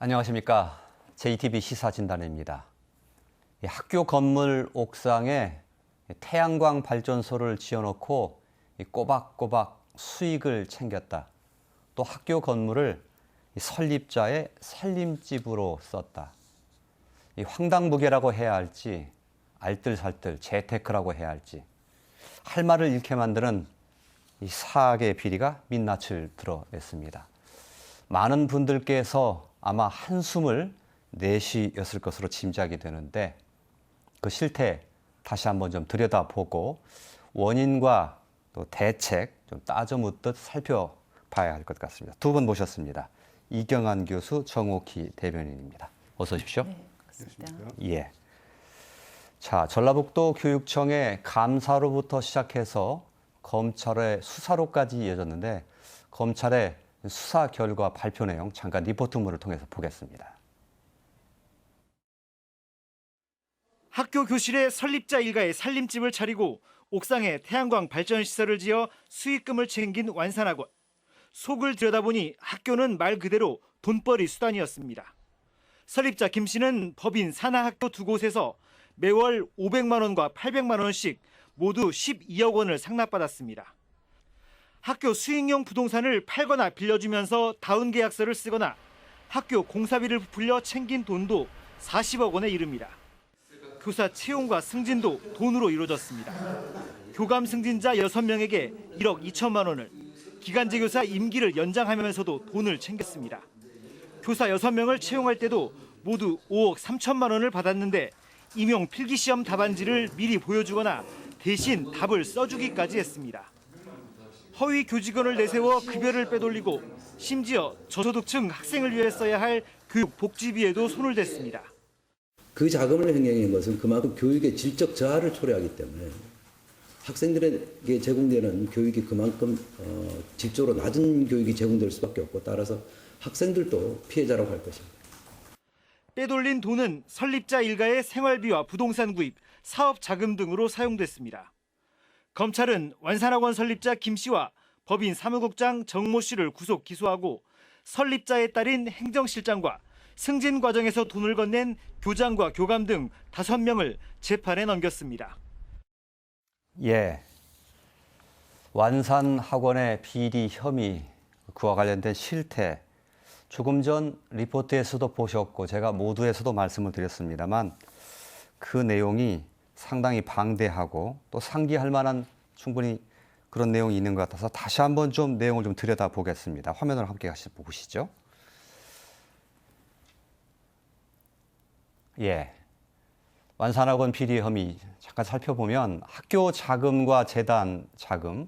안녕하십니까. JTBC 시사진단입니다. 학교 건물 옥상에 태양광 발전소를 지어놓고 꼬박꼬박 수익을 챙겼다. 또 학교 건물을 설립자의 살림집으로 썼다. 황당무계라고 해야 할지 알뜰살뜰 재테크라고 해야 할지 할 말을 잃게 만드는 이 사악의 비리가 민낯을 드러냈습니다. 많은 분들께서 아마 한숨을 내쉬었을 것으로 짐작이 되는데 그 실태 다시 한번 좀 들여다보고 원인과 또 대책 좀 따져 묻듯 살펴봐야 할 것 같습니다. 두 분 모셨습니다. 이경환 교수, 정옥희 대변인입니다. 어서 오십시오. 네, 반갑습니다. 예. 자, 전라북도 교육청의 감사로부터 시작해서 검찰의 수사로까지 이어졌는데 검찰의 수사 결과 발표 내용 잠깐 리포트문을 통해서 보겠습니다. 학교 교실에 설립자 일가의 살림집을 차리고 옥상에 태양광 발전 시설을 지어 수익금을 챙긴 완산학원. 속을 들여다보니 학교는 말 그대로 돈벌이 수단이었습니다. 설립자 김 씨는 법인 산하학교 두 곳에서 매월 500만 원과 800만 원씩 모두 12억 원을 상납받았습니다. 학교 수익용 부동산을 팔거나 빌려주면서 다운 계약서를 쓰거나 학교 공사비를 부풀려 챙긴 돈도 40억 원에 이릅니다. 교사 채용과 승진도 돈으로 이루어졌습니다. 교감 승진자 6명에게 1억 2천만 원을, 기간제 교사 임기를 연장하면서도 돈을 챙겼습니다. 교사 6명을 채용할 때도 모두 5억 3천만 원을 받았는데 임용 필기시험 답안지를 미리 보여주거나 대신 답을 써주기까지 했습니다. 허위 교직원을 내세워 급여를 빼돌리고 심지어 저소득층 학생을 위해 써야 할 교육 복지비에도 손을 댔습니다. 그 자금을 횡령한 것은 그만큼 교육의 질적 저하를 초래하기 때문에 학생들에게 제공되는 교육이 그만큼 질적으로 낮은 교육이 제공될 수밖에 없고 따라서 학생들도 피해자라고 할 것입니다. 빼돌린 돈은 설립자 일가의 생활비와 부동산 구입, 사업 자금 등으로 사용됐습니다. 검찰은 완산학원 설립자 김 씨와 법인 사무국장 정모 씨를 구속 기소하고 설립자의 딸인 행정실장과 승진 과정에서 돈을 건넨 교장과 교감 등 5명을 재판에 넘겼습니다. 예. 완산학원의 비리 혐의, 그와 관련된 실태, 조금 전 리포트에서도 보셨고 제가 모두에서도 말씀을 드렸습니다만 그 내용이 상당히 방대하고 또 상기할 만한 충분히 그런 내용이 있는 것 같아서 다시 한번 좀 내용을 좀 들여다보겠습니다. 화면을 함께 같이 보시죠. 예. 완산학원 비리 혐의 잠깐 살펴보면 학교 자금과 재단 자금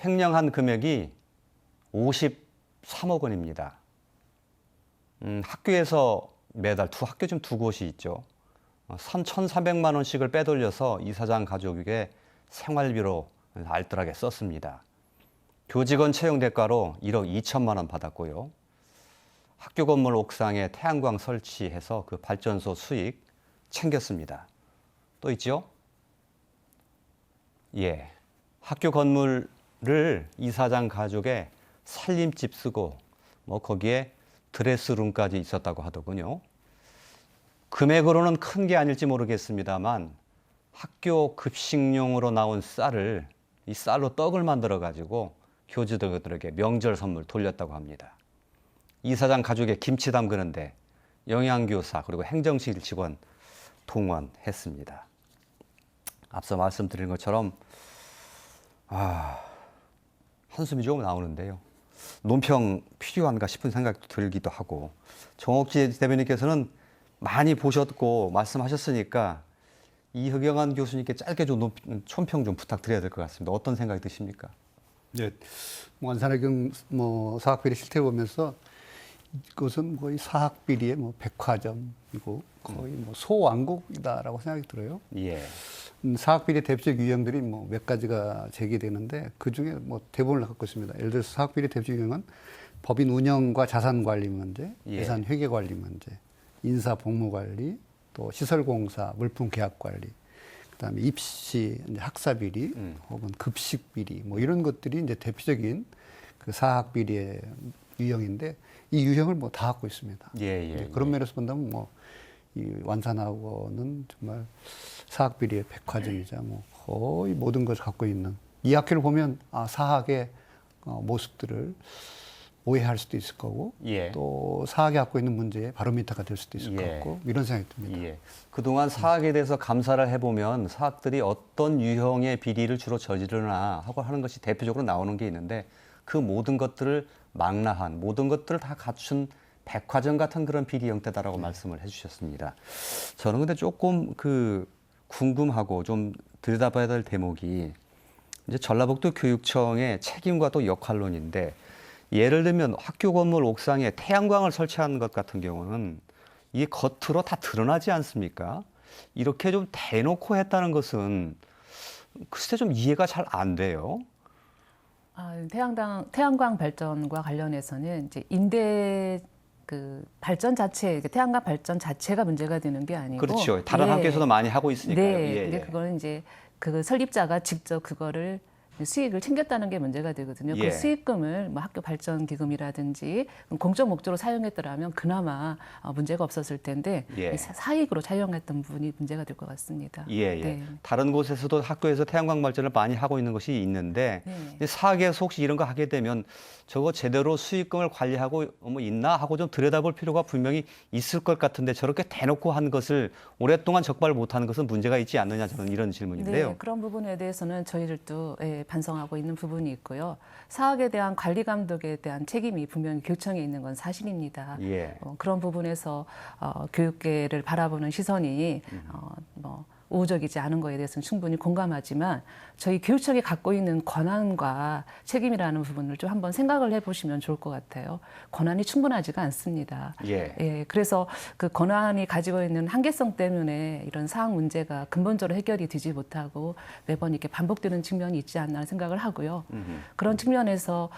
횡령한 금액이 53억 원입니다. 학교에서 매달 학교 좀 두 곳이 있죠. 1,300만 원씩을 빼돌려서 이사장 가족에게 생활비로 알뜰하게 썼습니다. 교직원 채용 대가로 1억 2천만 원 받았고요. 학교 건물 옥상에 태양광 설치해서 그 발전소 수익 챙겼습니다. 또 있죠? 예. 학교 건물을 이사장 가족의 살림집 쓰고 거기에 드레스룸까지 있었다고 하더군요. 금액으로는 큰 게 아닐지 모르겠습니다만 학교 급식용으로 나온 쌀을 이 쌀로 떡을 만들어 가지고 교직원들에게 명절 선물 돌렸다고 합니다. 이사장 가족의 김치 담그는데 영양교사 그리고 행정실 직원 동원했습니다. 앞서 말씀드린 것처럼 한숨이 조금 나오는데요. 논평 필요한가 싶은 생각도 들기도 하고 정옥희 대변인께서는 많이 보셨고 말씀하셨으니까 이경환 교수님께 짧게 좀 촌평 좀 부탁드려야 될 것 같습니다. 어떤 생각이 드십니까? 네, 완산학원 사학비리 실태 보면서 이것은 거의 사학비리의 백화점이고 거의 소왕국이다라고 생각이 들어요. 예. 사학비리 대표적 유형들이 몇 가지가 제기되는데 그 중에 대부분을 갖고 있습니다. 예를 들어서 사학비리 대표적 유형은 법인 운영과 자산 관리 문제, 예산 회계 관리 문제, 인사 복무 관리, 또 시설 공사, 물품 계약 관리, 그다음에 입시 학사 비리 혹은 급식 비리 이런 것들이 이제 대표적인 그 사학 비리의 유형인데 이 유형을 뭐 다 갖고 있습니다. 예, 이제 그런 면에서 본다면 뭐 이 완산학원은 정말 사학 비리의 백화점이자 뭐 거의 모든 것을 갖고 있는 이 학교를 보면 사학의 모습들을 오해할 수도 있을 거고 예. 또 사학이 갖고 있는 문제의 바로미터가 될 수도 있을 것 예. 같고 이런 생각이 듭니다. 예. 그동안 사학에 대해서 감사를 해보면 사학들이 어떤 유형의 비리를 주로 저지르나 하고 하는 것이 대표적으로 나오는 게 있는데 그 모든 것들을 망라한 모든 것들을 다 갖춘 백화점 같은 그런 비리 형태다라고 말씀을 해주셨습니다. 저는 근데 조금 궁금하고 좀 들여다봐야 될 대목이 이제 전라북도 교육청의 책임과 또 역할론인데 예를 들면 학교 건물 옥상에 태양광을 설치한 것 같은 경우는 이게 겉으로 다 드러나지 않습니까? 이렇게 좀 대놓고 했다는 것은 글쎄 좀 이해가 잘 안 돼요. 태양광 발전과 관련해서는 이제 임대 발전 자체, 태양광 발전 자체가 문제가 되는 게 아니고. 그렇죠. 다른 학교에서도 많이 하고 있으니까요. 네. 예, 근데 예. 그거는 이제 그 설립자가 직접 그거를 수익을 챙겼다는 게 문제가 되거든요. 예. 그 수익금을 뭐 학교 발전 기금이라든지 공적 목적으로 사용했더라면 그나마 문제가 없었을 텐데 예. 사익으로 사용했던 부분이 문제가 될 것 같습니다. 예, 예. 네. 다른 곳에서도 학교에서 태양광 발전을 많이 하고 있는 것이 있는데 네. 사학에서 혹시 이런 거 하게 되면 저거 제대로 수익금을 관리하고 뭐 있나 하고 좀 들여다볼 필요가 분명히 있을 것 같은데 저렇게 대놓고 한 것을 오랫동안 적발을 못하는 것은 문제가 있지 않느냐 저는 이런 질문인데요. 네, 그런 부분에 대해서는 저희들도 반성하고 있는 부분이 있고요. 사학에 대한 관리 감독에 대한 책임이 분명히 교육청에 있는 건 사실입니다. 예. 그런 부분에서 교육계를 바라보는 시선이 우호적이지 않은 거에 대해서는 충분히 공감하지만 저희 교육청이 갖고 있는 권한과 책임이라는 부분을 좀 한번 생각을 해보시면 좋을 것 같아요. 권한이 충분하지가 않습니다. 예. 그래서 그 권한이 가지고 있는 한계성 때문에 이런 사학 문제가 근본적으로 해결이 되지 못하고 매번 이렇게 반복되는 측면이 있지 않나 생각을 하고요. 그런 측면에서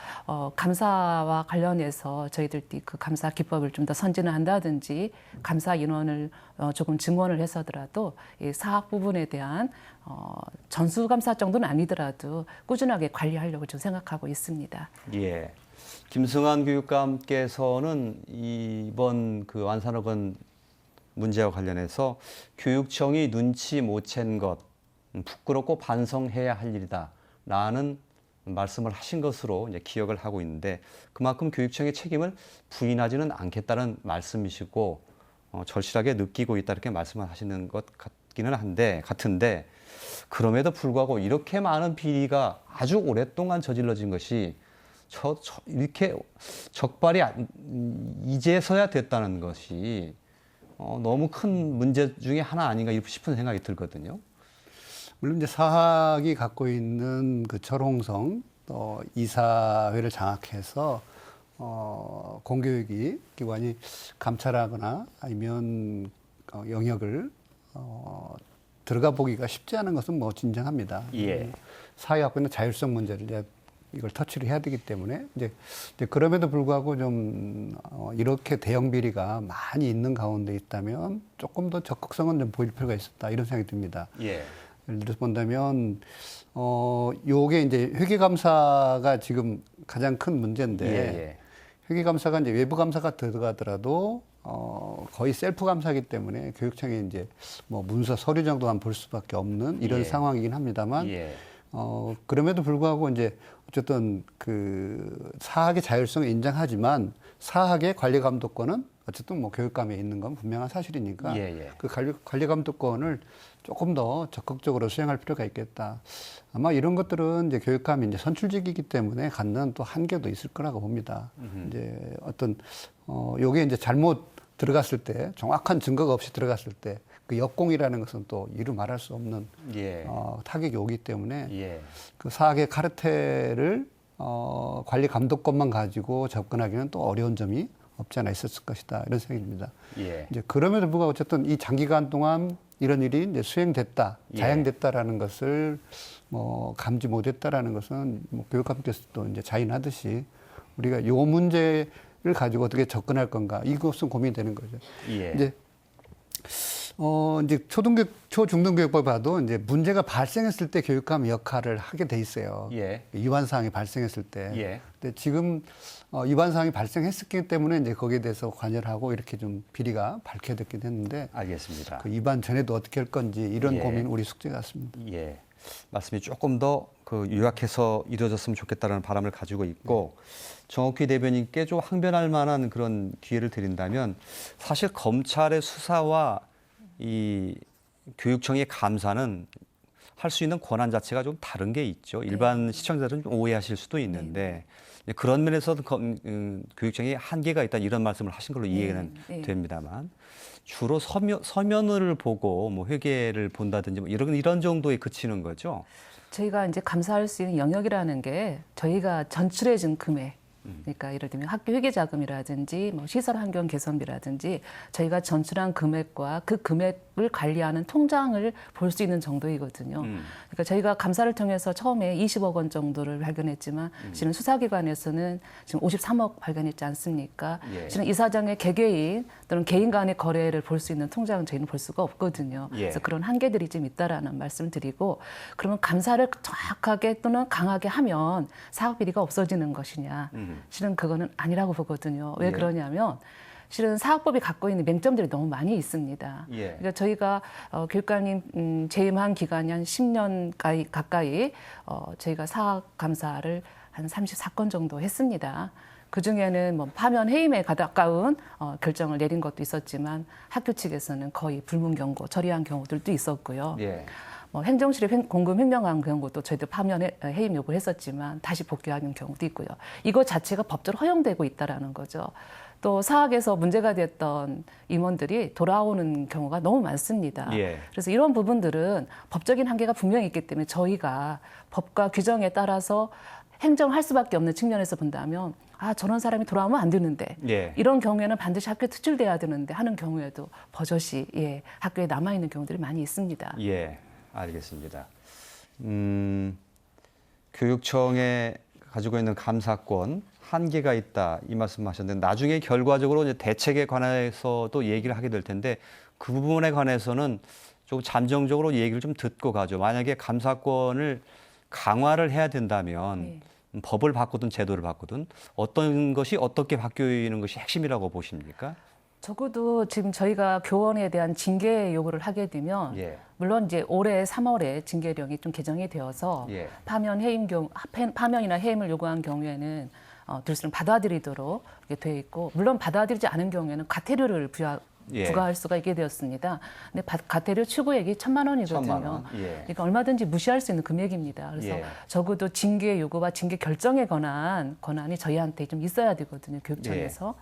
감사와 관련해서 저희들이 그 감사 기법을 좀 더 선진을 한다든지 감사 인원을 조금 증원을 해서더라도 이 사학 부분에 대한 전수감사 정도는 아니더라도 꾸준하게 관리하려고 좀 생각하고 있습니다. 예. 김승환 교육감께서는 이번 그 완산학원 문제와 관련해서 교육청이 눈치 못 챈 것 부끄럽고 반성해야 할 일이다라는 말씀을 하신 것으로 이제 기억을 하고 있는데 그만큼 교육청의 책임을 부인하지는 않겠다는 말씀이시고 절실하게 느끼고 있다 이렇게 말씀을 하시는 것 같기는 같은데 그럼에도 불구하고 이렇게 많은 비리가 아주 오랫동안 저질러진 것이 이렇게 적발이 이제서야 됐다는 것이 너무 큰 문제 중에 하나 아닌가 싶은 생각이 들거든요. 물론 이제 사학이 갖고 있는 그 철옹성 이사회를 장악해서 공교육이 기관이 감찰하거나 아니면 영역을 들어가 보기가 쉽지 않은 것은 뭐 진정합니다. 예. 사회 갖고 있는 자율성 문제를 이제 이걸 터치를 해야 되기 때문에 이제 그럼에도 불구하고 좀 이렇게 대형 비리가 많이 있는 가운데 있다면 조금 더 적극성은 좀 보일 필요가 있었다 이런 생각이 듭니다. 예. 예를 들어서 본다면 요게 이제 회계감사가 지금 가장 큰 문제인데 예. 회계감사가 이제 외부 감사가 들어가더라도 거의 셀프 감사이기 때문에 교육청이 이제 뭐 문서 서류 정도만 볼 수밖에 없는 이런 예. 상황이긴 합니다만 예. 그럼에도 불구하고 이제 어쨌든 그 사학의 자율성을 인정하지만 사학의 관리 감독권은 어쨌든 뭐 교육감에 있는 건 분명한 사실이니까 예. 그 관리 감독권을 조금 더 적극적으로 수행할 필요가 있겠다. 아마 이런 것들은 이제 교육감이 이제 선출직이기 때문에 갖는 또 한계도 있을 거라고 봅니다. 이제 어떤 요게 이제 잘못 들어갔을 때 정확한 증거가 없이 들어갔을 때 그 역공이라는 것은 또 이루 말할 수 없는 예. 타격이 오기 때문에 예. 그 사학의 카르텔을 관리 감독권만 가지고 접근하기는 또 어려운 점이 없지 않아 있었을 것이다 이런 생각입니다. 예. 이제 그럼에도 불구하고 어쨌든 이 장기간 동안 이런 일이 이제 수행됐다, 예. 자행됐다라는 것을 뭐 감지 못했다라는 것은 뭐 교육감께서도 이제 자인하듯이 우리가 요 문제를 가지고 어떻게 접근할 건가 이것은 고민되는 거죠. 예. 이제 이제 초등교육, 초중등교육법에 봐도 이제 문제가 발생했을 때 교육감 역할을 하게 돼 있어요. 예. 위반 사항이 발생했을 때. 예. 근데 지금 위반 사항이 발생했기 때문에 이제 거기에 대해서 관여를 하고 이렇게 좀 비리가 밝혀졌긴 했는데 알겠습니다. 그 위반 전에도 어떻게 할 건지 이런 예. 고민 우리 숙제 같습니다. 예. 말씀이 조금 더 그 요약해서 이루어졌으면 좋겠다라는 바람을 가지고 있고 정옥희 대변인께 좀 항변할 만한 그런 기회를 드린다면 사실 검찰의 수사와 이 교육청의 감사는 할 수 있는 권한 자체가 좀 다른 게 있죠. 일반 시청자들은 좀 오해하실 수도 있는데 그런 면에서도 교육청이 한계가 있다 이런 말씀을 하신 걸로 이해는 됩니다만 주로 서면을 보고 뭐 회계를 본다든지 뭐 이런 정도에 그치는 거죠. 저희가 이제 감사할 수 있는 영역이라는 게 저희가 전출해준 금액, 그러니까 예를 들면 학교 회계 자금이라든지 뭐 시설 환경 개선비라든지 저희가 전출한 금액과 그 금액을 관리하는 통장을 볼 수 있는 정도이거든요. 그러니까 저희가 감사를 통해서 처음에 20억 원 정도를 발견했지만 지금 수사기관에서는 지금 53억 발견했지 않습니까? 예. 지금 이사장의 개개인 또는 개인 간의 거래를 볼 수 있는 통장은 저희는 볼 수가 없거든요. 예. 그래서 그런 한계들이 좀 있다라는 말씀을 드리고 그러면 감사를 정확하게 또는 강하게 하면 사학 비리가 없어지는 것이냐? 실은 그거는 아니라고 보거든요. 왜 예. 그러냐면 실은 사학법이 갖고 있는 맹점들이 너무 많이 있습니다. 예. 그러니까 저희가 교육감님 재임한 기간이 한 10년 가까이 저희가 사학 감사를 한 34건 정도 했습니다. 그 중에는 뭐 파면 해임에 가까운 결정을 내린 것도 있었지만 학교 측에서는 거의 불문 경고 처리한 경우들도 있었고요. 예. 뭐 행정실에 공금 횡령한 경우도 저희도 파면 해임 요구를 했었지만 다시 복귀하는 경우도 있고요. 이거 자체가 법적으로 허용되고 있다라는 거죠. 또 사학에서 문제가 됐던 임원들이 돌아오는 경우가 너무 많습니다. 예. 그래서 이런 부분들은 법적인 한계가 분명히 있기 때문에 저희가 법과 규정에 따라서 행정할 수밖에 없는 측면에서 본다면 저런 사람이 돌아오면 안 되는데 예. 이런 경우에는 반드시 학교에 퇴출돼야 되는데 하는 경우에도 버젓이 학교에 남아있는 경우들이 많이 있습니다. 예, 알겠습니다. 교육청에 가지고 있는 감사권 한계가 있다 이 말씀하셨는데 나중에 결과적으로 이제 대책에 관해서도 얘기를 하게 될 텐데 그 부분에 관해서는 좀 잠정적으로 얘기를 좀 듣고 가죠. 만약에 감사권을 강화를 해야 된다면 법을 바꾸든 제도를 바꾸든 어떤 것이 어떻게 바뀌는 것이 핵심이라고 보십니까? 적어도 지금 저희가 교원에 대한 징계 요구를 하게 되면 예. 물론 이제 올해 3월에 징계령이 좀 개정이 되어서 예. 파면이나 해임을 요구한 경우에는 들수록 받아들이도록 이렇게 돼 있고 물론 받아들이지 않은 경우에는 과태료를 부과할 수가 있게 되었습니다. 근데 과태료 추구액이 1,000만 원이거든요. 1,000만 원. 예. 그러니까 얼마든지 무시할 수 있는 금액입니다. 그래서 예. 적어도 징계 요구와 징계 결정에 권한이 저희한테 좀 있어야 되거든요. 교육청에서.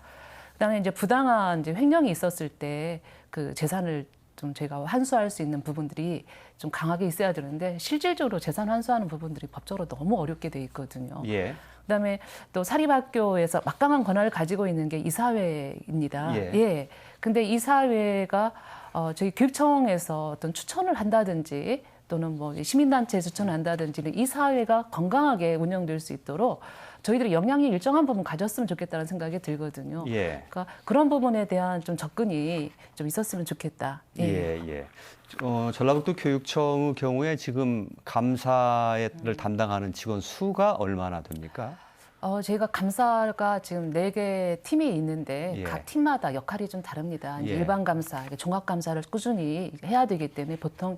그다음에 이제 부당한 이제 횡령이 있었을 때 그 재산을 좀 저희가 환수할 수 있는 부분들이 좀 강하게 있어야 되는데 실질적으로 재산 환수하는 부분들이 법적으로 너무 어렵게 돼 있거든요. 예. 그다음에 또 사립학교에서 막강한 권한을 가지고 있는 게 이사회입니다. 예. 근데 이사회가 저희 교육청에서 어떤 추천을 한다든지 또는 뭐 시민단체에 추천을 한다든지는 이사회가 건강하게 운영될 수 있도록 저희들이 역량이 일정한 부분 가졌으면 좋겠다는 생각이 들거든요. 예. 그러니까 그런 부분에 대한 좀 접근이 좀 있었으면 좋겠다. 예. 전라북도 교육청의 경우에 지금 감사를 담당하는 직원 수가 얼마나 됩니까? 저희가 감사가 지금 4개 팀이 있는데 예. 각 팀마다 역할이 좀 다릅니다. 이제 예. 일반 감사, 종합 감사를 꾸준히 해야 되기 때문에 보통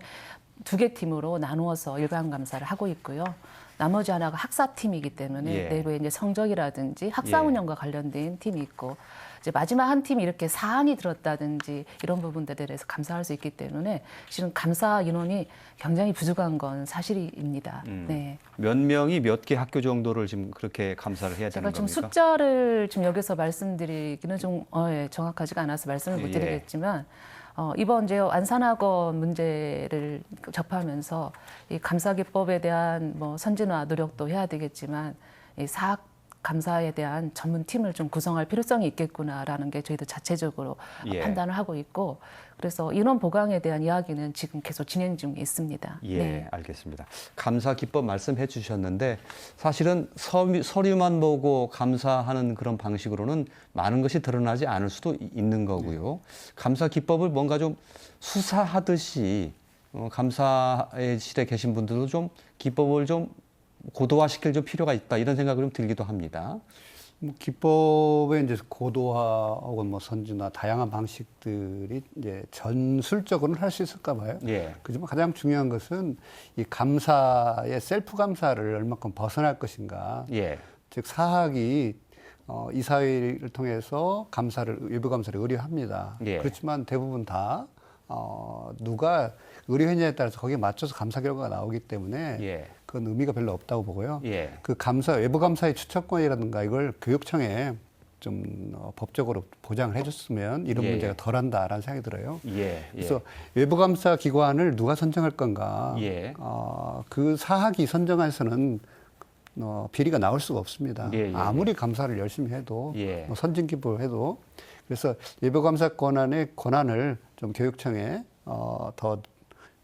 2개 팀으로 나누어서 일반 감사를 하고 있고요. 나머지 하나가 학사팀이기 때문에 예. 내부에 이제 성적이라든지 학사 예. 운영과 관련된 팀이 있고 이제 마지막 한 팀이 이렇게 사안이 들었다든지 이런 부분들에 대해서 감사할 수 있기 때문에 실은 감사 인원이 굉장히 부족한 건 사실입니다. 네. 몇 명이 몇 개 학교 정도를 지금 그렇게 감사를 해야 되는 제가 좀 겁니까? 숫자를 지금 여기서 말씀드리기는 좀 정확하지가 않아서 말씀을 못 예. 드리겠지만 이번 이제 완산학원 문제를 접하면서 이 감사기법에 대한 뭐 선진화 노력도 해야 되겠지만 이 사학 감사에 대한 전문팀을 좀 구성할 필요성이 있겠구나라는 게 저희도 자체적으로 예. 판단을 하고 있고 그래서 인원 보강에 대한 이야기는 지금 계속 진행 중에 있습니다. 예, 네. 알겠습니다. 감사 기법 말씀해 주셨는데 사실은 서류만 보고 감사하는 그런 방식으로는 많은 것이 드러나지 않을 수도 있는 거고요. 감사 기법을 뭔가 좀 수사하듯이 감사의 실에 계신 분들도 좀 기법을 좀 고도화시킬 좀 필요가 있다 이런 생각이 좀 들기도 합니다. 뭐 기법의 이제 고도화 혹은 뭐 선진화 다양한 방식들이 이제 전술적으로는 할 수 있을까 봐요. 예. 그지만 가장 중요한 것은 이 감사의 셀프 감사를 얼마큼 벗어날 것인가. 예. 즉 사학이 이사회를 통해서 외부 감사를 의뢰합니다. 예. 그렇지만 대부분 다 누가 의뢰했냐에 따라서 거기에 맞춰서 감사 결과가 나오기 때문에 예. 그건 의미가 별로 없다고 보고요. 예. 그 외부 감사의 추천권이라든가 이걸 교육청에 좀 법적으로 보장을 해줬으면 이런 예. 문제가 덜한다라는 생각이 들어요. 예. 예. 그래서 외부 감사 기관을 누가 선정할 건가? 예. 그 사학이 선정해서는 비리가 나올 수가 없습니다. 예, 예, 아무리 감사를 열심히 해도 예. 선진 기부를 해도 그래서 외부 감사 권한을 좀 교육청에 더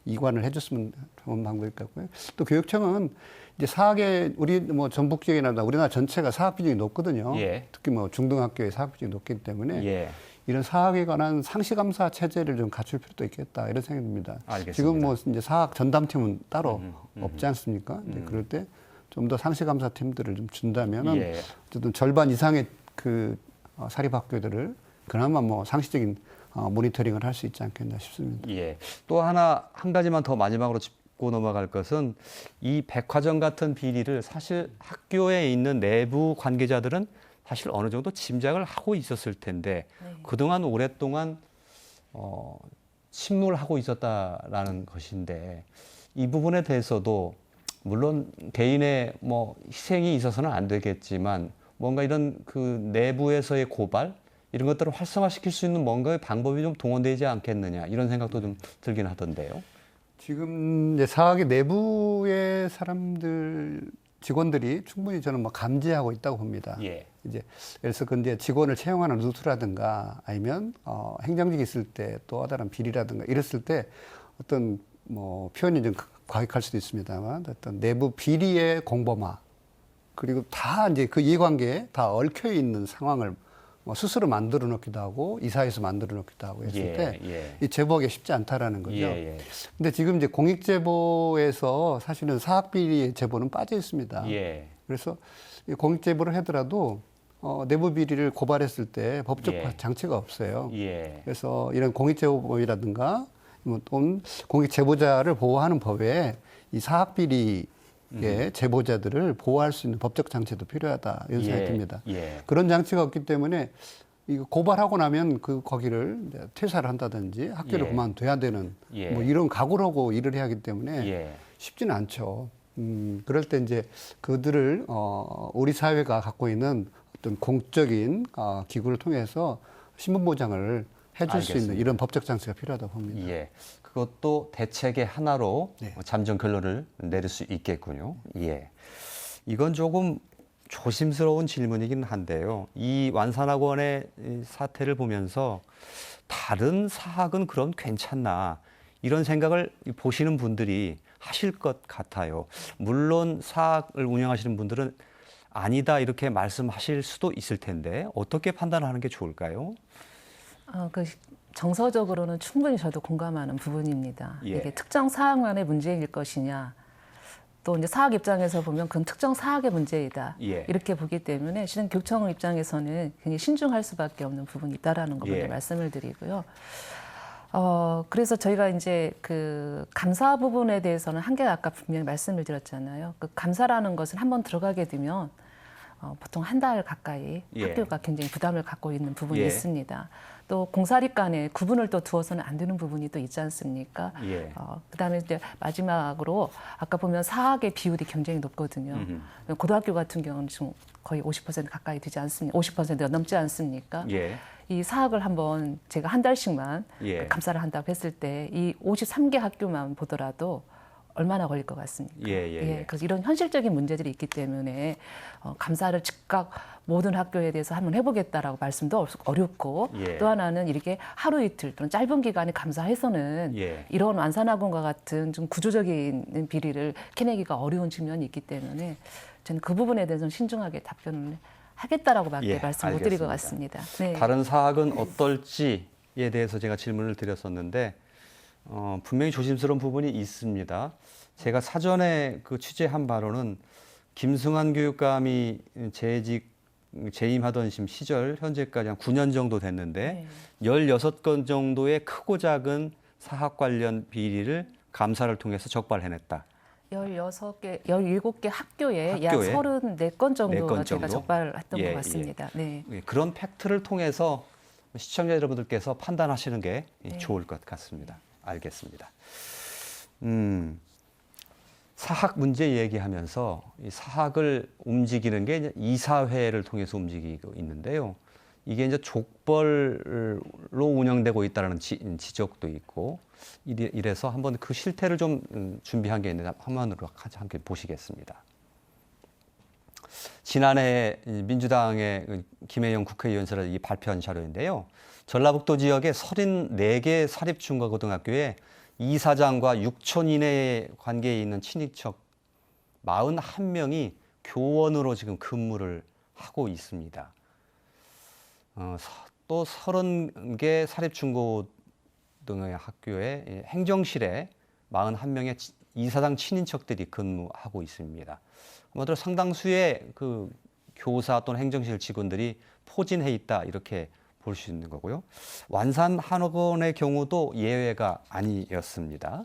이관을 해줬으면 좋은 방법일 것 같고요. 또 교육청은 이제 사학의 우리 뭐 전북 지역이나 우리나라 전체가 사학 비중이 높거든요. 예. 특히 뭐 중등학교의 사학 비중이 높기 때문에 예. 이런 사학에 관한 상시 감사 체제를 좀 갖출 필요도 있겠다 이런 생각이 듭니다. 알겠습니다. 지금 뭐 이제 사학 전담팀은 따로 없지 않습니까? 이제 그럴 때 좀 더 상시 감사 팀들을 좀 준다면은 예. 어쨌든 절반 이상의 그 사립학교들을 그나마 뭐 상시적인 모니터링을 할 수 있지 않겠나 싶습니다. 예. 또 한 가지만 더 마지막으로 짚고 넘어갈 것은 이 백화점 같은 비리를 사실 학교에 있는 내부 관계자들은 사실 어느 정도 짐작을 하고 있었을 텐데 그동안 오랫동안 침묵을 하고 있었다라는 것인데 이 부분에 대해서도 물론 개인의 뭐 희생이 있어서는 안 되겠지만 뭔가 이런 그 내부에서의 고발 이런 것들을 활성화시킬 수 있는 뭔가의 방법이 좀 동원되지 않겠느냐 이런 생각도 좀 들긴 하던데요. 지금 이제 사학의 내부의 직원들이 충분히 저는 뭐 감지하고 있다고 봅니다. 예. 이제 그래서 근데 직원을 채용하는 루트라든가 아니면 행정직이 있을 때 또 다른 비리라든가 이랬을 때 어떤 뭐 표현이 좀 과격할 수도 있습니다만 어떤 내부 비리의 공범화 그리고 다 이제 그 이해관계에 다 얽혀 있는 상황을 뭐 스스로 만들어 놓기도 하고 이사회에서 만들어 놓기도 하고 했을 때 이 제보하기 쉽지 않다라는 거죠. 예. 근데 지금 이제 공익 제보에서 사실은 사학 비리 제보는 빠져 있습니다. 예. 그래서 이 공익 제보를 하더라도 내부 비리를 고발했을 때 법적 예. 장치가 없어요. 예. 그래서 이런 공익 제보법이라든가 또는 공익 제보자를 보호하는 법에 이 사학 비리의 제보자들을 보호할 수 있는 법적 장치도 필요하다 이런 생각이 듭니다. 예. 그런 장치가 없기 때문에 이거 고발하고 나면 거기를 이제 퇴사를 한다든지 학교를 예. 그만둬야 되는 예. 뭐 이런 각오를 하고 일을 해야 하기 때문에 예. 쉽지는 않죠. 그럴 때 이제 그들을 우리 사회가 갖고 있는 어떤 공적인 기구를 통해서 신분 보장을 해줄 수 있는 알겠습니다. 이런 법적 장치가 필요하다고 봅니다. 예. 그것도 대책의 하나로 네. 잠정 결론을 내릴 수 있겠군요. 예. 이건 조금 조심스러운 질문이긴 한데요. 이 완산학원의 사태를 보면서 다른 사학은 그럼 괜찮나 이런 생각을 보시는 분들이 하실 것 같아요. 물론 사학을 운영하시는 분들은 아니다 이렇게 말씀하실 수도 있을 텐데 어떻게 판단하는 게 좋을까요? 정서적으로는 충분히 저도 공감하는 부분입니다. 예. 이게 특정 사학만의 문제일 것이냐, 또 이제 사학 입장에서 보면 그건 특정 사학의 문제이다. 예. 이렇게 보기 때문에 실은 교육청 입장에서는 굉장히 신중할 수밖에 없는 부분이 있다라는 거 먼저 예. 말씀을 드리고요. 그래서 저희가 이제 그 감사 부분에 대해서는 한계가 아까 분명히 말씀을 드렸잖아요. 그 감사라는 것은 한번 들어가게 되면 보통 한 달 가까이 예. 학교가 굉장히 부담을 갖고 있는 부분이 예. 있습니다. 또 공사립 간에 구분을 또 두어서는 안 되는 부분이 또 있지 않습니까? 예. 그다음에 이제 마지막으로 아까 보면 사학의 비율이 굉장히 높거든요. 고등학교 같은 경우는 지금 거의 50% 가까이 되지 않습니까? 50%가 넘지 않습니까? 예. 이 사학을 한번 제가 한 달씩만 예. 감사를 한다고 했을 때 이 53개 학교만 보더라도 얼마나 걸릴 것 같습니까? 예. 그래서 이런 현실적인 문제들이 있기 때문에 감사를 즉각 모든 학교에 대해서 한번 해보겠다라고 말씀도 어렵고 예. 또 하나는 이렇게 하루 이틀 또는 짧은 기간에 감사해서는 예. 이런 완산학원과 같은 좀 구조적인 비리를 캐내기가 어려운 측면이 있기 때문에 저는 그 부분에 대해서는 신중하게 답변을 하겠다라고 예, 말씀 못 드릴 것 알겠습니다. 같습니다. 네. 다른 사학은 어떨지에 대해서 제가 질문을 드렸었는데 분명히 조심스러운 부분이 있습니다. 제가 사전에 그 취재한 바로는 김승환 교육감이 재임하던 시절 현재까지 한 9년 정도 됐는데 16건 정도의 크고 작은 사학 관련 비리를 감사를 통해서 적발해냈다. 17개 학교에 약 학교에 34건 정도가 4건 제가 정도? 적발했던 예, 것 같습니다. 네. 예, 그런 팩트를 통해서 시청자 여러분들께서 판단하시는 게 좋을 것 같습니다. 알겠습니다. 사학 문제 얘기하면서 이 사학을 움직이는 게 이제 이사회를 통해서 움직이고 있는데요. 이게 이제 족벌로 운영되고 있다는 지적도 있고 이래서 한번 그 실태를 좀 준비한 게 있는데 화면으로 함께 보시겠습니다. 지난해 민주당의 김혜영 국회의원실이 발표한 자료인데요. 전라북도 지역의 34개 사립중고등학교에 이사장과 6촌 이내에 관계에 있는 친인척 41명이 교원으로 지금 근무를 하고 있습니다. 또 30개 사립중고등의 학교의 행정실에 41명의 이사장 친인척들이 근무하고 있습니다. 뭐들 상당수의 그 교사 또는 행정실 직원들이 포진해 있다 이렇게 볼 수 있는 거고요. 완산학원의 경우도 예외가 아니었습니다.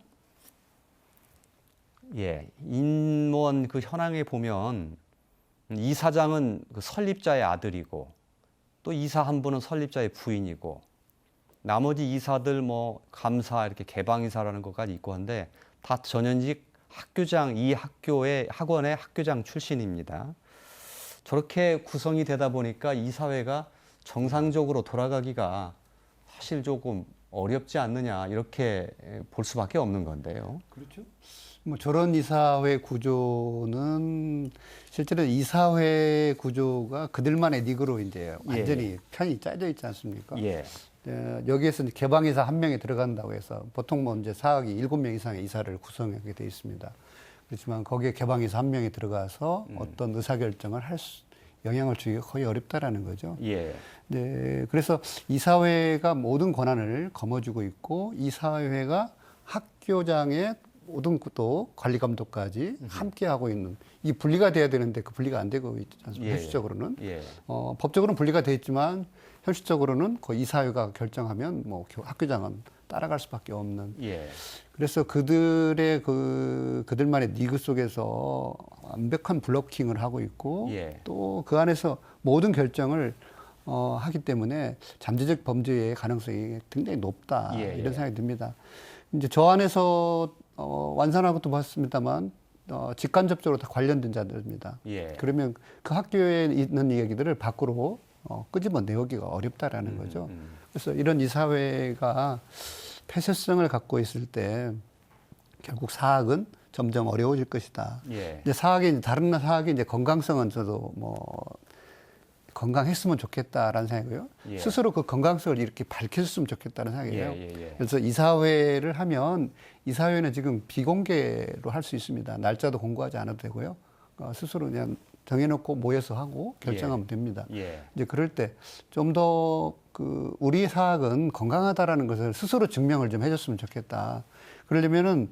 예, 인무원 그 현황에 보면 이사장은 그 설립자의 아들이고 또 이사 한 분은 설립자의 부인이고 나머지 이사들 뭐 감사 이렇게 개방이사라는 것까지 있고 한데 다 전현직 학교장 이 학원의 학교장 출신입니다. 저렇게 구성이 되다 보니까 이 사회가 정상적으로 돌아가기가 사실 조금 어렵지 않느냐 이렇게 볼 수밖에 없는 건데요. 그렇죠. 뭐 저런 이사회 구조는 실제로 이사회 구조가 그들만의 닉으로 이제 완전히 편이 짜져 있지 않습니까? 예. 여기에서 이제 개방이사 한 명이 들어간다고 해서 보통 뭐 이제 사학이 7명 이상의 이사를 구성하게 돼 있습니다. 그렇지만 거기에 개방이사 한 명이 들어가서 어떤 의사결정을 영향을 주기가 거의 어렵다라는 거죠. 예. 네, 그래서 이사회가 모든 권한을 거머쥐고 있고 이사회가 학교장의 모든 또 관리 감독까지 함께 하고 있는 이 분리가 돼야 되는데 그 분리가 안 되고 있지 않습니까? 현실적으로는 법적으로는 분리가 돼 있지만 현실적으로는 그 이사회가 결정하면 뭐 학교장은 따라갈 수밖에 없는. 그래서 그들만의 니그 속에서 완벽한 블로킹을 하고 있고 또 그 안에서 모든 결정을 하기 때문에 잠재적 범죄의 가능성이 굉장히 높다 이런 생각이 듭니다. 이제 저 안에서 완산하고도 봤습니다만 직간접적으로 다 관련된 자들입니다. 그러면 그 학교에 있는 얘기들을 밖으로 끄집어 내오기가 어렵다라는 거죠. 그래서 이런 이사회가 폐쇄성을 갖고 있을 때 결국 사학은 점점 어려워질 것이다. 이제 다른 사학이 이제 건강성은 저도 뭐 건강했으면 좋겠다라는 생각이고요. 스스로 그 건강성을 이렇게 밝혔으면 좋겠다는 생각이에요. 그래서 이사회를 하면 이사회는 지금 비공개로 할 수 있습니다. 날짜도 공고하지 않아도 되고요. 스스로 그냥 정해놓고 모여서 하고 결정하면 됩니다. 이제 그럴 때 좀 더 우리 사학은 건강하다라는 것을 스스로 증명을 좀 해줬으면 좋겠다. 그러려면은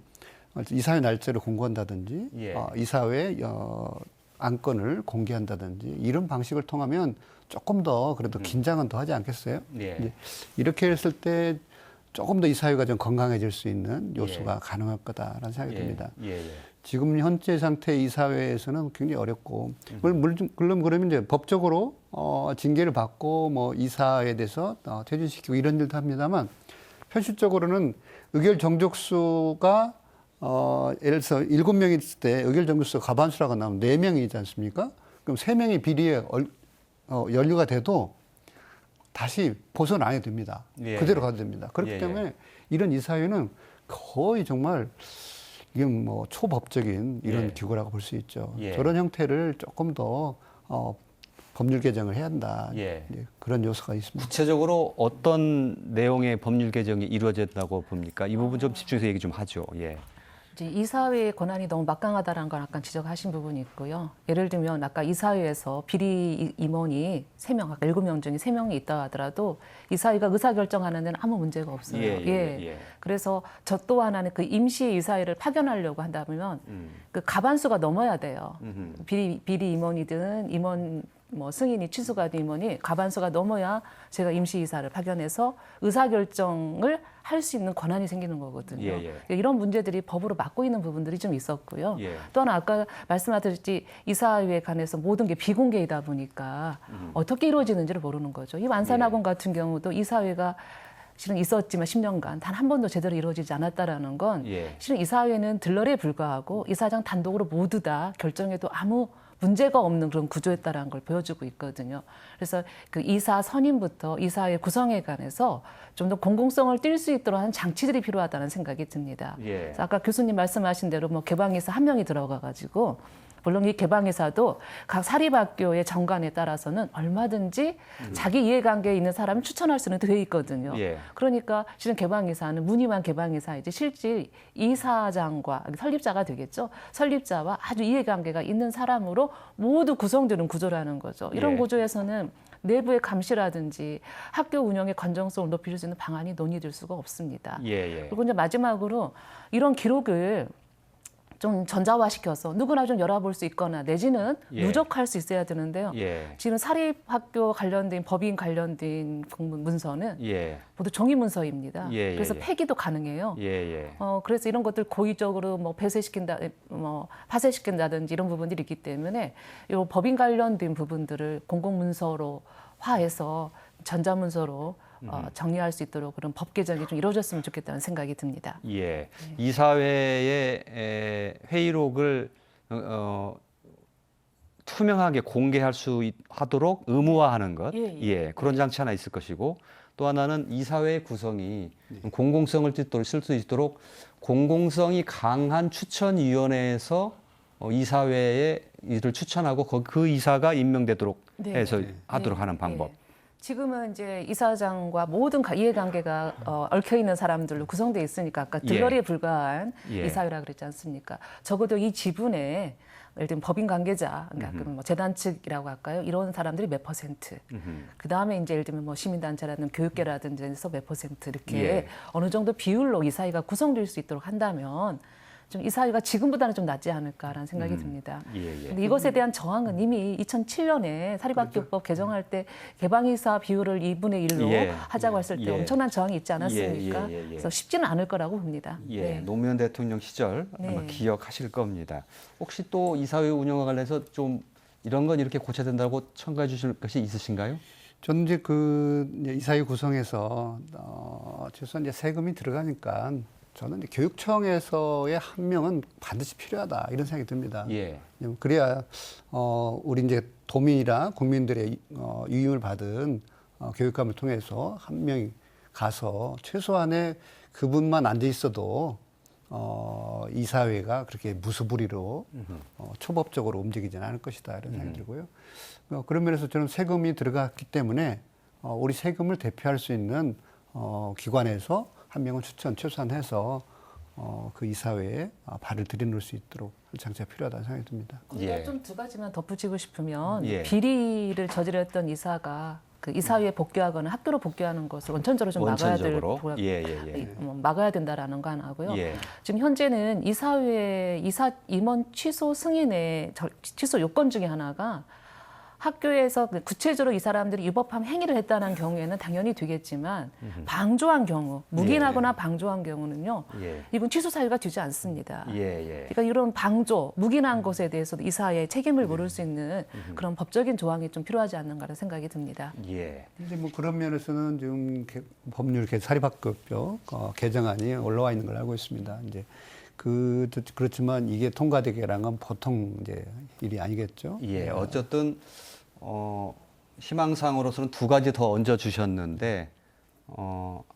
이사회 날짜를 공고한다든지 이사회 안건을 공개한다든지 이런 방식을 통하면 조금 더 그래도 긴장은 더 하지 않겠어요? 이제 이렇게 했을 때 조금 더 이사회가 좀 건강해질 수 있는 요소가 가능할 거다라는 생각이 듭니다. 지금 현재 상태 이사회에서는 굉장히 어렵고 물론 그러면 이제 법적으로 징계를 받고 뭐 이사에 대해서 퇴진시키고 이런 일도 합니다만 현실적으로는 의결 정족수가 예를 들어서 7명이 있을 때 의결 정족수가 과반수라고 나오면 4명이지 않습니까? 그럼 3명이 비리에 연루가 돼도 다시 보선 안 해도 됩니다. 그대로 가도 됩니다. 그렇기 때문에 이런 이사회는 거의 정말 이게 뭐 초법적인 이런 예. 기구라고 볼 수 있죠. 예. 저런 형태를 조금 더 법률 개정을 해야 한다. 예. 예, 그런 요소가 있습니다. 구체적으로 어떤 내용의 법률 개정이 이루어졌다고 봅니까? 이 부분 좀 집중해서 얘기 좀 하죠. 예. 이제 이사회의 권한이 너무 막강하다는 걸 아까 지적하신 부분이 있고요. 예를 들면 아까 이사회에서 비리 임원이 3명, 아까 7명 중에 3명이 있다 하더라도 이사회가 의사결정하는 데는 아무 문제가 없어요. 예. 그래서 저 또한 하는 그 임시 이사회를 파견하려고 한다면 그 가반수가 넘어야 돼요. 비리 임원이든 임원 뭐 승인이 취소가 된 임원이 가반수가 넘어야 제가 임시 이사를 파견해서 의사결정을 할 수 있는 권한이 생기는 거거든요. 예. 이런 문제들이 법으로 막고 있는 부분들이 좀 있었고요. 예. 또 하나 아까 말씀하셨듯이 이사회에 관해서 모든 게 비공개이다 보니까 어떻게 이루어지는지를 모르는 거죠. 이 완산학원 같은 경우도 이사회가 실은 있었지만 10년간 단 한 번도 제대로 이루어지지 않았다라는 건 예. 실은 이사회는 들러리에 불과하고 이사장 단독으로 모두 다 결정해도 아무 문제가 없는 그런 구조였다라는 걸 보여주고 있거든요. 그래서 그 이사 선임부터 이사회 구성에 관해서 좀 더 공공성을 띌 수 있도록 하는 장치들이 필요하다는 생각이 듭니다. 예. 그래서 아까 교수님 말씀하신 대로 뭐 개방이사 1명이 들어가가지고 물론 이 개방이사도 각 사립학교의 정관에 따라서는 얼마든지 자기 이해관계에 있는 사람을 추천할 수는 돼 있거든요. 예. 그러니까 실은 개방이사는 무늬만 개방이사이지 실질 이사장과 설립자가 되겠죠. 설립자와 아주 이해관계가 있는 사람으로 모두 구성되는 구조라는 거죠. 이런 예. 구조에서는 내부의 감시라든지 학교 운영의 건정성을 높일 수 있는 방안이 논의될 수가 없습니다. 예. 그리고 이제 마지막으로 이런 기록을 좀 전자화시켜서 누구나 좀 열어볼 수 있거나 내지는 예. 누적할 수 있어야 되는데요. 예. 지금 사립학교 관련된 법인 관련된 공문 문서는 예. 모두 종이 문서입니다. 예. 그래서 폐기도 가능해요. 예. 그래서 이런 것들 고의적으로 뭐 폐쇄시킨다, 뭐 파쇄시킨다든지 이런 부분들이 있기 때문에 이 법인 관련된 부분들을 공공문서로 화해서 전자문서로 정리할 수 있도록 그런 법 개정이 좀 이루어졌으면 좋겠다는 생각이 듭니다. 예. 이사회의 회의록을 투명하게 공개할 수 하도록 의무화하는 것, 예. 그런 장치 하나 있을 것이고, 또 하나는 이사회 구성이 공공성을 쓸 수 있도록 공공성이 강한 추천위원회에서 이사회에 이를 추천하고 그 이사가 임명되도록 네. 해서 하도록 하는 방법. 지금은 이제 이사장과 모든 이해관계가 얽혀 있는 사람들로 구성되어 있으니까 아까 들러리에 불과한 예. 이사회라 그랬지 않습니까? 적어도 이 지분에 예를 들면 법인 관계자, 그러니까 뭐 재단 측이라고 할까요? 이런 사람들이 몇 %. 그 다음에 이제 예를 들면 뭐 시민단체라든 교육계라든지 해서 몇 % 이렇게 예. 어느 정도 비율로 이사회가 구성될 수 있도록 한다면 좀 이사회가 지금보다는 좀 낫지 않을까라는 생각이 듭니다. 예. 근데 이것에 대한 저항은 이미 2007년에 사립학교법 개정할 때 개방이사 비율을 2분의 1로 예. 하자고 했을 때 예. 엄청난 저항이 있지 않았습니까? 예. 그래서 쉽지는 않을 거라고 봅니다. 예, 네. 노무현 대통령 시절 아마 네. 기억하실 겁니다. 혹시 또 이사회 운영과 관련해서 좀 이런 건 이렇게 고쳐야 된다고 첨가해 주실 것이 있으신가요? 저는 이제 이제 이사회 구성에서 최소한 이제 세금이 들어가니까 저는 이제 교육청에서의 한 명은 반드시 필요하다 이런 생각이 듭니다. 예. 그래야 우리 이제 도민이나 국민들의 유임을 받은 교육감을 통해서 한 명이 가서 최소한의 그분만 앉아 있어도 이사회가 그렇게 무수부리로 초법적으로 움직이지는 않을 것이다 이런 생각이 들고요. 그런 면에서 저는 세금이 들어갔기 때문에 우리 세금을 대표할 수 있는 기관에서 한 명은 최소한 해서 그 이사회에 발을 들여놓을 수 있도록 장치가 필요하다는 생각이 듭니다. 거기다 예. 좀 두 가지만 덧붙이고 싶으면 예. 비리를 저질렀던 이사가 그 이사회에 복귀하거나 학교로 복귀하는 것을 원천적으로 좀 막아야 될 막아야 된다라는 거 하나고요. 예. 지금 현재는 이사회 이사 임원 취소 승인의 취소 요건 중에 하나가 학교에서 구체적으로 이 사람들이 위법한 행위를 했다는 경우에는 당연히 되겠지만 방조한 경우, 묵인하거나 방조한 경우는요. 예. 이건 취소 사유가 되지 않습니다. 예. 그러니까 이런 방조, 묵인한 것에 대해서도 이사회의 책임을 물을 수 있는 그런 법적인 조항이 좀 필요하지 않는가라는 생각이 듭니다. 예. 이제 뭐 그런 면에서는 지금 법률 사립학교법 개정안이 올라와 있는 걸 알고 있습니다. 이제 그렇지만 이게 통과되기란 건 보통 이제 일이 아니겠죠. 예. 어쨌든 희망상으로서는 두 가지 더 얹어 주셨는데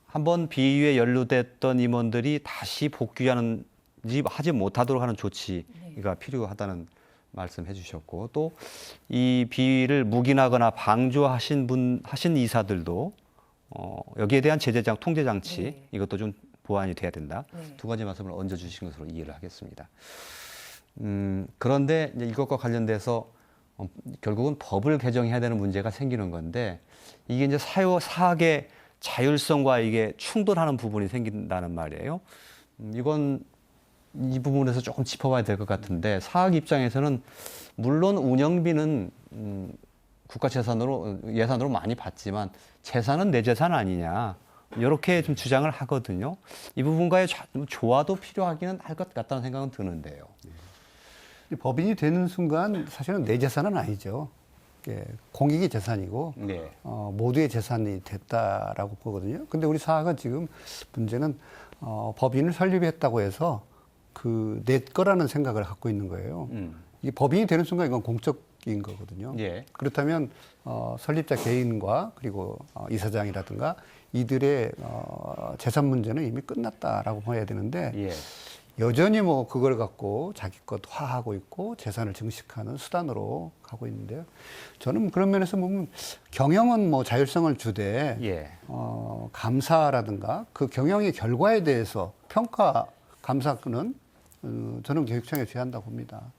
한번 비위에 연루됐던 임원들이 다시 복귀하는 하지 못하도록 하는 조치가 필요하다는 말씀해 주셨고, 또 이 비위를 묵인하거나 방조하신 이사들도 여기에 대한 제재장 통제 장치 네. 이것도 좀 보완이 돼야 된다. 네. 두 가지 말씀을 얹어 주신 것으로 이해를 하겠습니다. 그런데 이제 이것과 관련돼서 결국은 법을 개정해야 되는 문제가 생기는 건데, 이게 이제 사학의 자율성과 이게 충돌하는 부분이 생긴다는 말이에요. 이건 이 부분에서 조금 짚어봐야 될 것 같은데, 사학 입장에서는 물론 운영비는 국가 예산으로 많이 받지만 재산은 내 재산 아니냐, 이렇게 좀 주장을 하거든요. 이 부분과의 조화도 필요하기는 할 것 같다는 생각은 드는데요. 법인이 되는 순간 사실은 내 재산은 아니죠. 공익의 재산이고 네. 모두의 재산이 됐다라고 보거든요. 근데 우리 사학은 지금 문제는 법인을 설립했다고 해서 그 내 거라는 생각을 갖고 있는 거예요. 이 법인이 되는 순간 이건 공적인 거거든요. 예. 그렇다면 설립자 개인과 그리고 이사장이라든가 이들의 재산 문제는 이미 끝났다라고 봐야 되는데 예. 여전히 뭐 그걸 갖고 자기 것화하고 있고 재산을 증식하는 수단으로 가고 있는데요. 저는 그런 면에서 보면 경영은 뭐 자율성을 주되 예. 감사라든가 그 경영의 결과에 대해서 평가 감사는 저는 교육청에 제한다고 봅니다.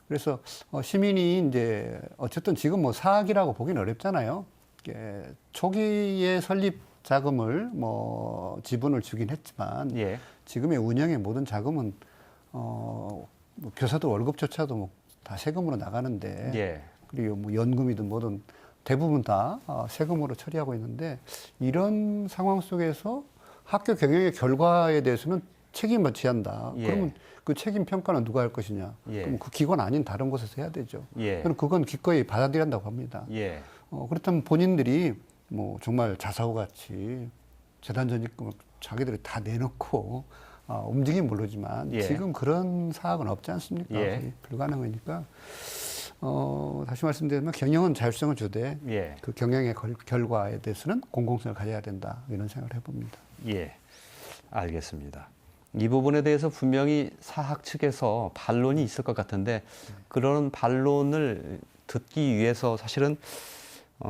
그래서 시민이 이제 어쨌든 지금 뭐 사학이라고 보기는 어렵잖아요. 초기에 설립 자금을 뭐 지분을 주긴 했지만 예. 지금의 운영의 모든 자금은 뭐 교사들 월급조차도 뭐 다 세금으로 나가는데 예. 그리고 뭐 연금이든 뭐든 대부분 다 세금으로 처리하고 있는데, 이런 상황 속에서 학교 경영의 결과에 대해서는 책임을 지한다. 예. 그러면 그 책임 평가는 누가 할 것이냐? 예. 그럼 그 기관 아닌 다른 곳에서 해야 되죠. 예. 저는 그건 기꺼이 받아들인다고 합니다. 예. 그렇다면 본인들이 뭐 정말 자사고 같이 재단 전입금을 자기들이 다 내놓고 움직이면 모르지만 예. 지금 그런 사학은 없지 않습니까? 예. 불가능하니까 다시 말씀드리면 경영은 자율성을 주되 예. 그 경영의 결과에 대해서는 공공성을 가져야 된다, 이런 생각을 해봅니다. 예. 알겠습니다. 이 부분에 대해서 분명히 사학 측에서 반론이 있을 것 같은데, 그런 반론을 듣기 위해서 사실은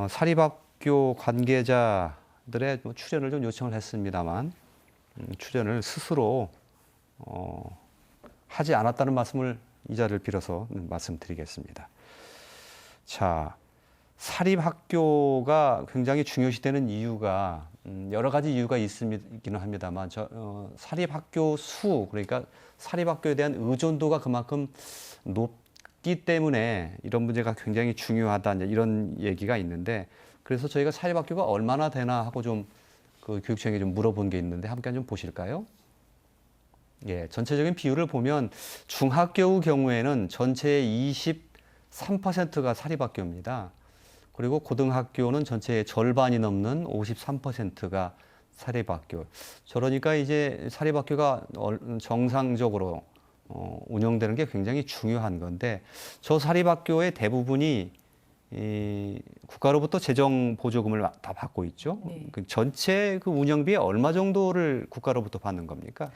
사립학교 관계자들의 출연을 좀 요청을 했습니다만, 출연을 스스로 하지 않았다는 말씀을 이 자리를 빌어서 말씀드리겠습니다. 자, 사립학교가 굉장히 중요시되는 이유가 여러 가지 이유가 있기는 합니다만, 사립학교 그러니까 사립학교에 대한 의존도가 그만큼 높기 때문에 이런 문제가 굉장히 중요하다, 이런 얘기가 있는데, 그래서 저희가 사립학교가 얼마나 되나 하고 좀 그 교육청에 좀 물어본 게 있는데 함께 좀 보실까요? 예, 전체적인 비율을 보면 중학교의 경우에는 전체의 23%가 사립학교입니다. 그리고 고등학교는 전체의 절반이 넘는 53%가 사립학교. 저러니까 이제 사립학교가 정상적으로 운영되는 게 굉장히 중요한 건데, 저 사립학교의 대부분이 국가로부터 재정 보조금을 다 받고 있죠. 네. 그 전체 그 운영비의 얼마 정도를 국가로부터 받는 겁니까?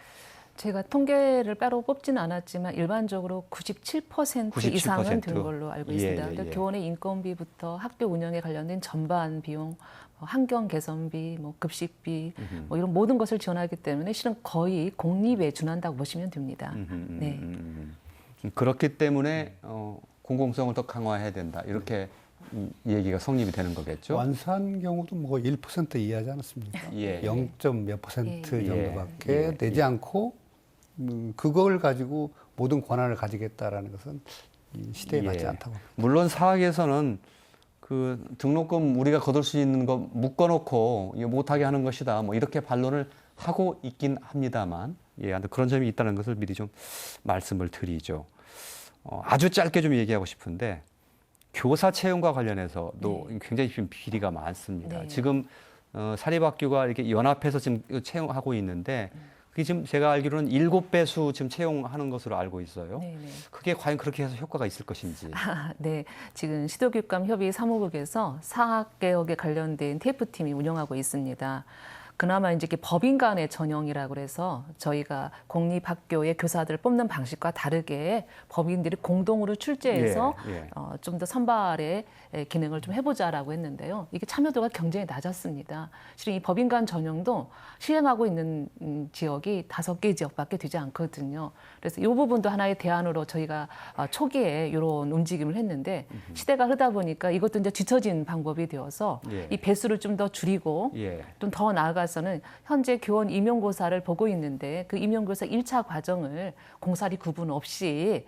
제가 통계를 따로 뽑지는 않았지만 일반적으로 97% 이상은 된 걸로 알고 있습니다. 예, 예, 예. 교원의 인건비부터 학교 운영에 관련된 전반 비용, 환경 개선비, 급식비, 이런 모든 것을 지원하기 때문에 실은 거의 공립에 준한다고 보시면 됩니다. 네. 그렇기 때문에 공공성을 더 강화해야 된다, 이렇게 이 얘기가 성립이 되는 거겠죠. 완수한 경우도 뭐 1% 이하지 않았습니까? 예. 0점 몇 퍼센트 예. 정도밖에 예. 내지 않고 그걸 가지고 모든 권한을 가지겠다라는 것은 이 시대에 맞지 예. 않다고. 물론 사학에서는 그 등록금 우리가 거둘 수 있는 거 묶어놓고 이거 못하게 하는 것이다, 뭐 이렇게 반론을 하고 있긴 합니다만, 예, 그런 점이 있다는 것을 미리 좀 말씀을 드리죠. 아주 짧게 좀 얘기하고 싶은데, 교사 채용과 관련해서도 굉장히 지금 비리가 많습니다. 네. 지금 사립학교가 이렇게 연합해서 지금 채용하고 있는데, 그게 지금 제가 알기로는 7배수 지금 채용하는 것으로 알고 있어요. 네, 네. 그게 과연 그렇게 해서 효과가 있을 것인지. 네, 지금 시도교육감 협의 사무국에서 사학개혁에 관련된 TF팀이 운영하고 있습니다. 그나마 이제 이게 법인 간의 전형이라고 그래서 저희가 공립학교의 교사들을 뽑는 방식과 다르게 법인들이 공동으로 출제해서 좀 더 선발의 기능을 좀 해보자라고 했는데요. 이게 참여도가 굉장히 낮았습니다. 실은 이 법인 간 전형도 시행하고 있는 지역이 5개 지역밖에 되지 않거든요. 그래서 이 부분도 하나의 대안으로 저희가 초기에 이런 움직임을 했는데 시대가 흐르다 보니까 이것도 이제 뒤처진 방법이 되어서 이 배수를 좀 더 줄이고 좀 더 나아가서는 현재 교원 임용고사를 보고 있는데 그 임용고사 1차 과정을 공사리 구분 없이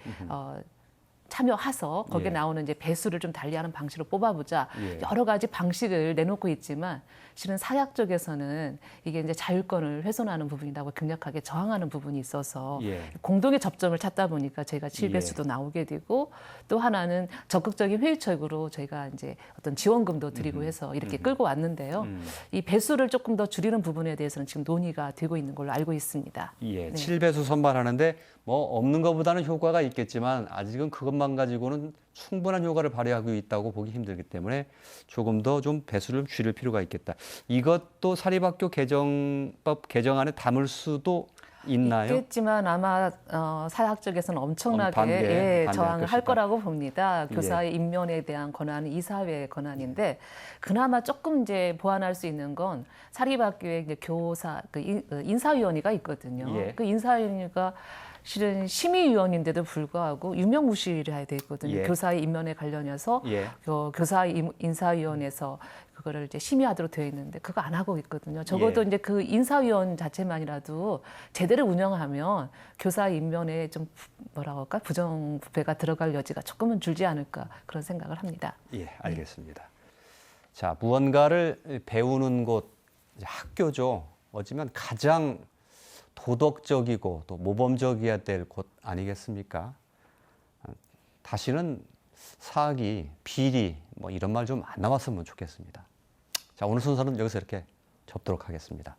참여해서 거기에 나오는 이제 배수를 좀 달리하는 방식으로 뽑아보자. 여러 가지 방식을 내놓고 있지만 실은 사약 쪽에서는 이게 이제 자율권을 훼손하는 부분이라고 강력하게 저항하는 부분이 있어서 공동의 접점을 찾다 보니까 저희가 7배수도 나오게 되고 또 하나는 적극적인 회의책으로 저희가 이제 어떤 지원금도 드리고 해서 이렇게 끌고 왔는데요. 이 배수를 조금 더 줄이는 부분에 대해서는 지금 논의가 되고 있는 걸로 알고 있습니다. 네. 7배수 선발하는데 뭐 없는 것보다는 효과가 있겠지만 아직은 그것만 가지고는 충분한 효과를 발휘하고 있다고 보기 힘들기 때문에 조금 더 좀 배수를 줄일 필요가 있겠다. 이것도 사립학교 개정법 개정안에 담을 수도 있나요? 있겠지만 아마 사학 쪽에서는 엄청나게 저항을 할 거라고 봅니다. 교사의 임면에 대한 권한은 이사회의 권한인데 그나마 조금 이제 보완할 수 있는 건 사립학교에 이제 교사 인사위원회가 있거든요. 그 인사위원회가 실은 심의위원인데도 불구하고 유명무실을 해야 되거든요. 교사의 임면에 관련해서 교사 인사위원회에서 그거를 이제 심의하도록 되어 있는데 그거 안 하고 있거든요. 적어도 이제 그 인사위원 자체만이라도 제대로 운영하면 교사 임면에 좀 뭐라고 할까 부정부패가 들어갈 여지가 조금은 줄지 않을까 그런 생각을 합니다. 예, 알겠습니다. 자, 무언가를 배우는 곳 학교죠. 어쩌면 가장 도덕적이고 또 모범적이어야 될 곳 아니겠습니까? 다시는 사기, 비리 뭐 이런 말 좀 안 나왔으면 좋겠습니다. 자, 오늘 순서는 여기서 이렇게 접도록 하겠습니다.